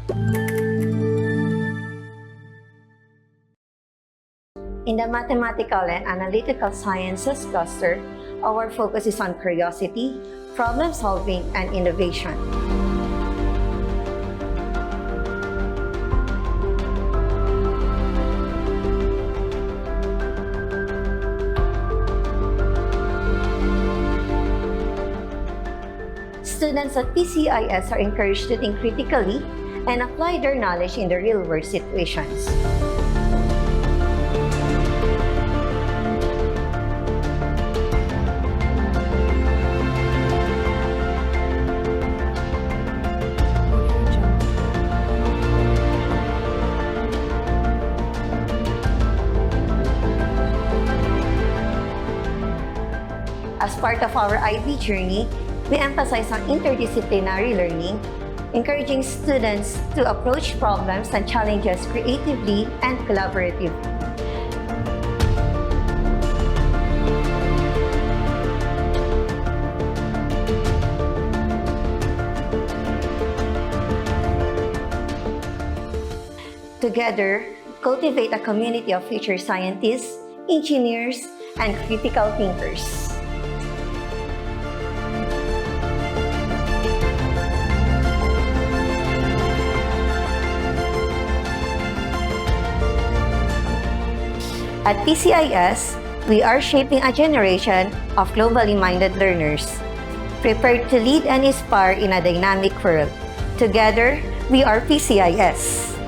In the mathematical and analytical sciences cluster, our focus is on curiosity, problem solving, and innovation. Students at PCIS are encouraged to think critically and apply their knowledge in the real-world situations. As part of our IB journey, we emphasize on interdisciplinary learning, encouraging students to approach problems and challenges creatively and collaboratively. Together, cultivate a community of future scientists, engineers, and critical thinkers. At PCIS, we are shaping a generation of globally minded learners, prepared to lead and inspire in a dynamic world. Together, we are PCIS.